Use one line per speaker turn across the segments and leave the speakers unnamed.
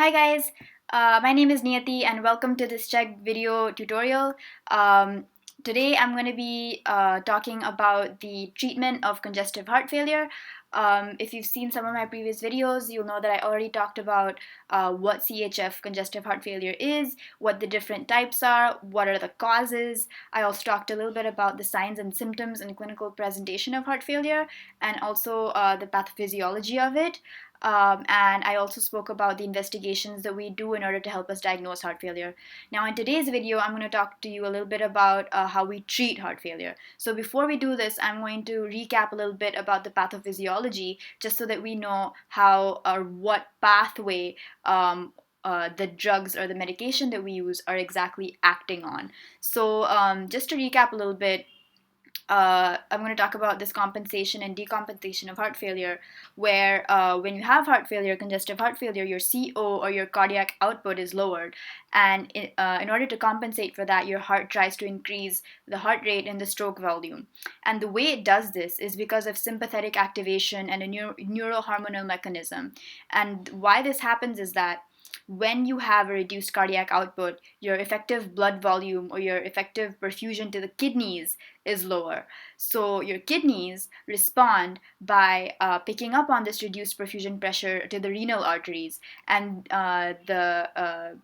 Hi guys, my name is Niyati and welcome to this Chegg video tutorial. Um, Today I'm going to be talking about the treatment of congestive heart failure. If you've seen some of my previous videos, you'll know that I already talked about what CHF, congestive heart failure, is, what the different types are, what are the causes. I also talked a little bit about the signs and symptoms and clinical presentation of heart failure, and also the pathophysiology of it. And I also spoke about the investigations that we do in order to help us diagnose heart failure. Now, in today's video, I'm going to talk to you a little bit about how we treat heart failure. So before we do this, I'm going to recap a little bit about the pathophysiology, just so that we know how or what pathway the drugs or the medication that we use are exactly acting on. So just to recap a little bit, I'm going to talk about this compensation and decompensation of heart failure, where when you have heart failure, congestive heart failure, your CO or your cardiac output is lowered. And in order to compensate for that, your heart tries to increase the heart rate and the stroke volume. And the way it does this is because of sympathetic activation and a neurohormonal mechanism. And why this happens is that when you have a reduced cardiac output, your effective blood volume or your effective perfusion to the kidneys is lower. So your kidneys respond by picking up on this reduced perfusion pressure to the renal arteries, and the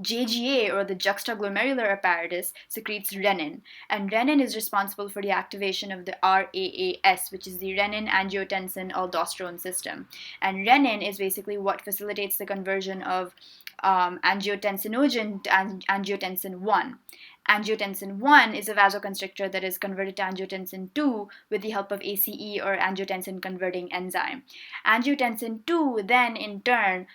JGA, or the juxtaglomerular apparatus, secretes renin, and renin is responsible for the activation of the RAAS, which is the renin angiotensin aldosterone system. And renin is basically what facilitates the conversion of angiotensinogen to angiotensin 1. Angiotensin 1 is a vasoconstrictor that is converted to angiotensin 2 with the help of ACE, or angiotensin converting enzyme. Angiotensin 2 then, in turn,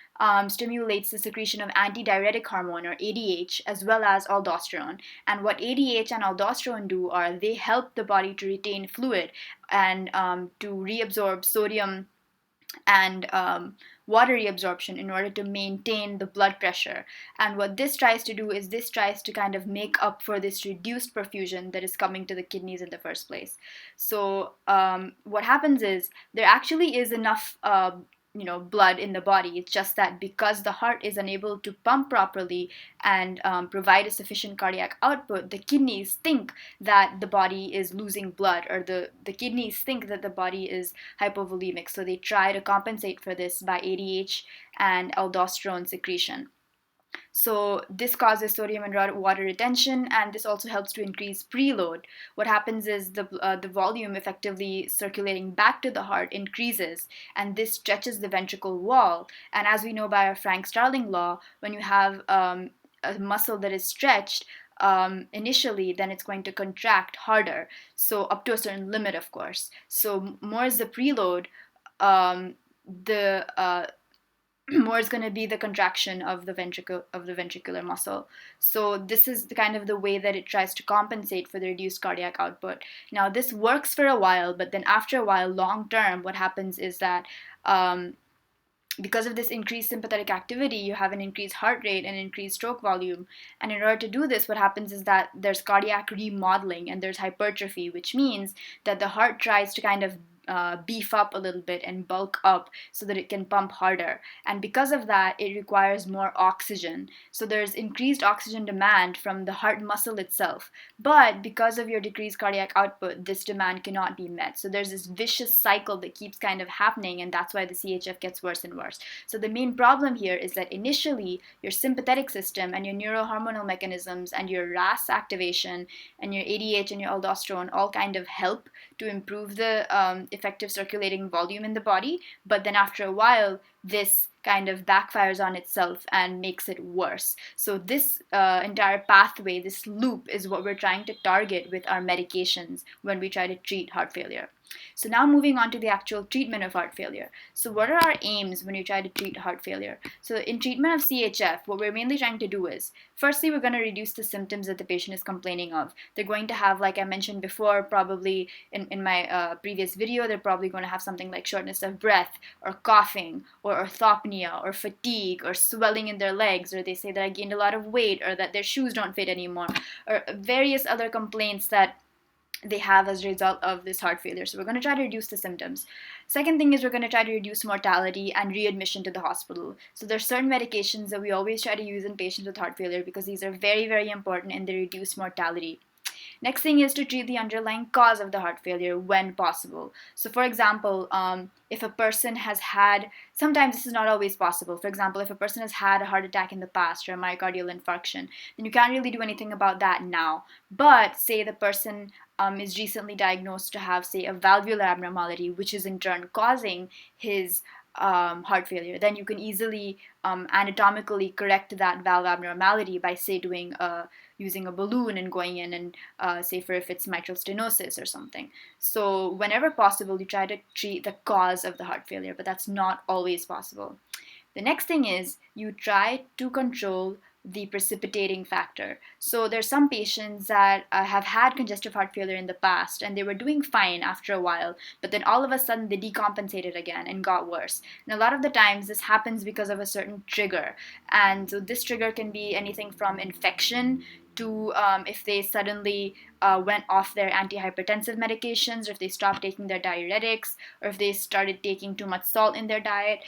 stimulates the secretion of antidiuretic hormone, or ADH, as well as aldosterone. And what ADH and aldosterone do are they help the body to retain fluid and to reabsorb sodium and water reabsorption in order to maintain the blood pressure. And what this tries to do is this tries to kind of make up for this reduced perfusion that is coming to the kidneys in the first place. So what happens is there actually is enough blood in the body. It's just that because the heart is unable to pump properly and provide a sufficient cardiac output, the kidneys think that the body is losing blood, or the kidneys think that the body is hypovolemic. So they try to compensate for this by ADH and aldosterone secretion. So this causes sodium and water retention, and this also helps to increase preload. What happens is the volume effectively circulating back to the heart increases, and this stretches the ventricle wall. And as we know by our Frank-Starling law, when you have a muscle that is stretched initially, then it's going to contract harder. So up to a certain limit, of course. So more is the preload, the more is going to be the contraction of the ventricular muscle. So this is the kind of the way that it tries to compensate for the reduced cardiac output. Now this works for a while, but then after a while, long term, what happens is that because of this increased sympathetic activity, you have an increased heart rate and increased stroke volume. And in order to do this, what happens is that there's cardiac remodeling and there's hypertrophy, which means that the heart tries to kind of beef up a little bit and bulk up so that it can pump harder. And because of that, it requires more oxygen. So there's increased oxygen demand from the heart muscle itself. But because of your decreased cardiac output, this demand cannot be met. So there's this vicious cycle that keeps kind of happening, and that's why the CHF gets worse and worse. So the main problem here is that initially your sympathetic system and your neurohormonal mechanisms and your RAS activation and your ADH and your aldosterone all kind of help to improve the effective circulating volume in the body, but then after a while this kind of backfires on itself and makes it worse. So this entire pathway, this loop, is what we're trying to target with our medications when we try to treat heart failure. So now moving on to the actual treatment of heart failure. So what are our aims when you try to treat heart failure? So in treatment of CHF, what we're mainly trying to do is, firstly, we're going to reduce the symptoms that the patient is complaining of. They're going to have, like I mentioned before, probably in my previous video, they're probably going to have something like shortness of breath, or coughing, or orthopnea, or fatigue, or swelling in their legs, or they say that I gained a lot of weight, or that their shoes don't fit anymore, or various other complaints that they have as a result of this heart failure. So we're going to try to reduce the symptoms. Second thing is we're going to try to reduce mortality and readmission to the hospital. So there's certain medications that we always try to use in patients with heart failure because these are very, very important in the reduced mortality. Next thing is to treat the underlying cause of the heart failure when possible. So, for example, if a person has had, sometimes this is not always possible. For example, if a person has had a heart attack in the past or a myocardial infarction, then you can't really do anything about that now. But say the person is recently diagnosed to have, say, a valvular abnormality, which is in turn causing his heart failure, then you can easily anatomically correct that valve abnormality by, say, using a balloon and going in and say for if it's mitral stenosis or something. So whenever possible, you try to treat the cause of the heart failure, but that's not always possible. The next thing is you try to control the precipitating factor. So there's some patients that have had congestive heart failure in the past and they were doing fine after a while, but then all of a sudden they decompensated again and got worse. And a lot of the times this happens because of a certain trigger. And so this trigger can be anything from infection to if they suddenly went off their antihypertensive medications, or if they stopped taking their diuretics, or if they started taking too much salt in their diet.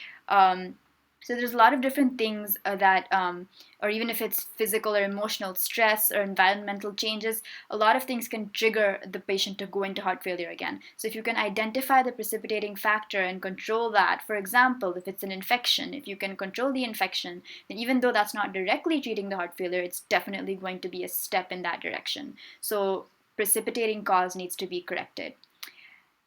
So there's a lot of different things or even if it's physical or emotional stress or environmental changes, a lot of things can trigger the patient to go into heart failure again. So if you can identify the precipitating factor and control that, for example, if it's an infection, if you can control the infection, then even though that's not directly treating the heart failure, it's definitely going to be a step in that direction. So precipitating cause needs to be corrected.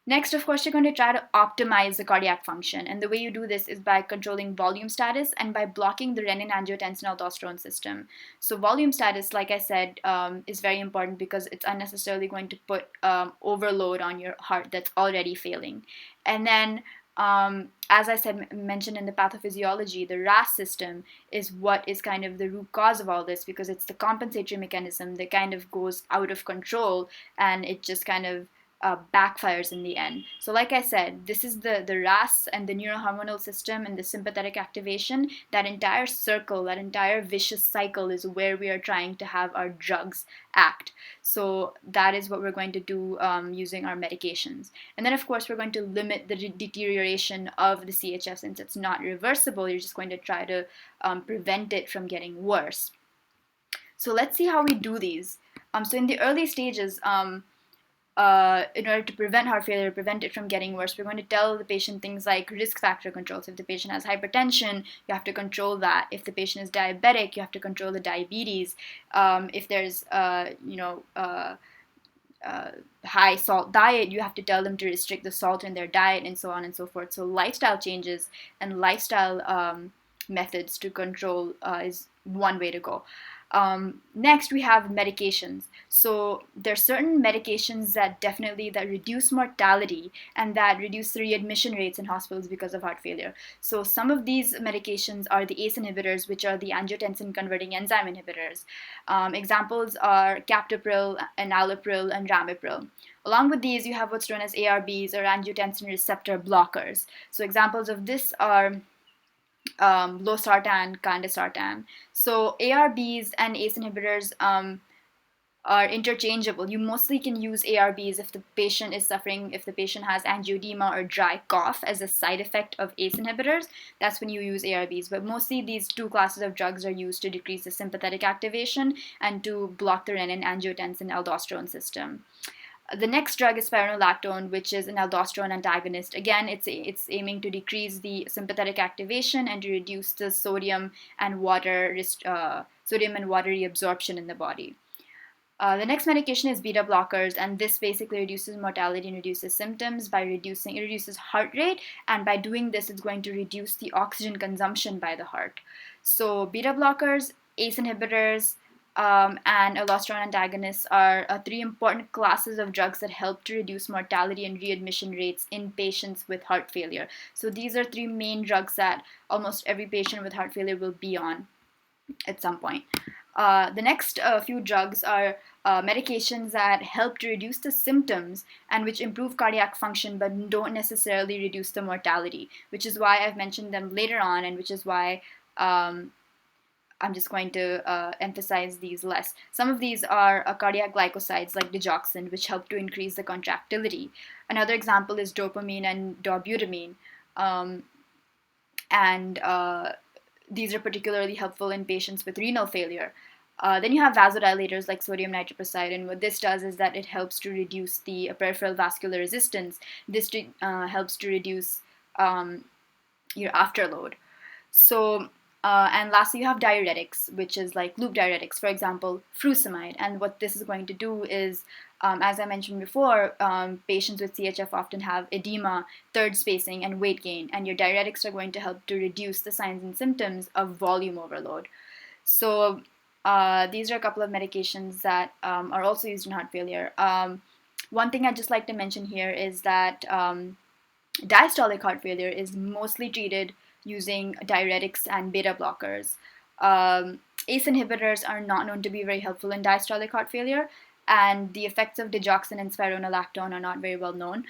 Next, of course, you're going to try to optimize the cardiac function. And the way you do this is by controlling volume status and by blocking the renin-angiotensin-aldosterone system. So volume status, like I said, is very important because it's unnecessarily going to put overload on your heart that's already failing. And then, as I said, mentioned in the pathophysiology, the RAS system is what is kind of the root cause of all this, because it's the compensatory mechanism that kind of goes out of control and it just kind of backfires in the end. So like I said, this is the RAS and the neurohormonal system and the sympathetic activation. That entire circle, that entire vicious cycle is where we are trying to have our drugs act. So that is what we're going to do using our medications. And then of course we're going to limit the deterioration of the CHF. Since it's not reversible, you're just going to try to prevent it from getting worse. So let's see how we do these. So in the early stages, in order to prevent heart failure, prevent it from getting worse, we're going to tell the patient things like risk factor control. So if the patient has hypertension, you have to control that. If the patient is diabetic, you have to control the diabetes. If there's, high salt diet, you have to tell them to restrict the salt in their diet, and so on and so forth. So lifestyle changes and lifestyle methods to control is one way to go. Next, we have medications. So there are certain medications that reduce mortality and that reduce the readmission rates in hospitals because of heart failure. So some of these medications are the ACE inhibitors, which are the angiotensin converting enzyme inhibitors. Examples are captopril, enalapril, and ramipril. Along with these, you have what's known as ARBs, or angiotensin receptor blockers. So examples of this are losartan, candesartan. So ARBs and ACE inhibitors are interchangeable. You mostly can use ARBs if the patient has angioedema or dry cough as a side effect of ACE inhibitors. That's when you use ARBs. But mostly these two classes of drugs are used to decrease the sympathetic activation and to block the renin-angiotensin-aldosterone system. The next drug is spironolactone, which is an aldosterone antagonist. Again, it's aiming to decrease the sympathetic activation and to reduce the sodium and water reabsorption in the body. The next medication is beta blockers, and this basically reduces mortality and reduces symptoms it reduces heart rate, and by doing this, it's going to reduce the oxygen consumption by the heart. So beta blockers, ACE inhibitors, and aldosterone antagonists are three important classes of drugs that help to reduce mortality and readmission rates in patients with heart failure. So these are three main drugs that almost every patient with heart failure will be on at some point. The next few drugs are medications that help to reduce the symptoms and which improve cardiac function but don't necessarily reduce the mortality, which is why I've mentioned them later on, and which is why I'm just going to emphasize these less. Some of these are cardiac glycosides like digoxin, which help to increase the contractility. Another example is dopamine and dobutamine. Um, and these are particularly helpful in patients with renal failure. Then you have vasodilators like sodium nitroprusside, and what this does is that it helps to reduce the peripheral vascular resistance. This helps to reduce your afterload. So, and lastly, you have diuretics, which is like loop diuretics, for example, furosemide. And what this is going to do is, as I mentioned before, patients with CHF often have edema, third spacing, and weight gain. And your diuretics are going to help to reduce the signs and symptoms of volume overload. So, these are a couple of medications that are also used in heart failure. One thing I'd just like to mention here is that diastolic heart failure is mostly treated using diuretics and beta blockers. ACE inhibitors are not known to be very helpful in diastolic heart failure, and the effects of digoxin and spironolactone are not very well known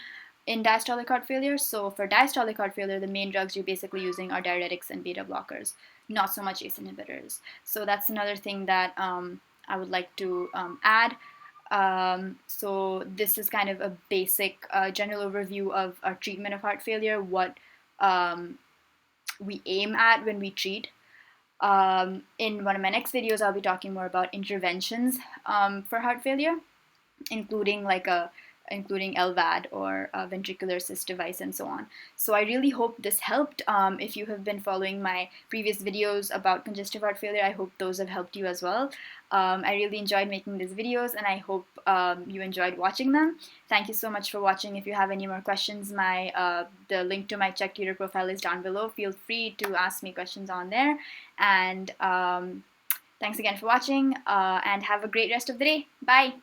in diastolic heart failure. So for diastolic heart failure, the main drugs you're basically using are diuretics and beta blockers, not so much ACE inhibitors. So that's another thing that I would like to add. So this is kind of a basic general overview of our treatment of heart failure, what we aim at when we treat. In one of my next videos, I'll be talking more about interventions for heart failure, including including LVAD or a ventricular assist device and so on. So I really hope this helped. If you have been following my previous videos about congestive heart failure, I hope those have helped you as well. I really enjoyed making these videos, and I hope you enjoyed watching them. Thank you so much for watching. If you have any more questions, the link to my Chegg Tutor profile is down below. Feel free to ask me questions on there. And thanks again for watching, and have a great rest of the day. Bye!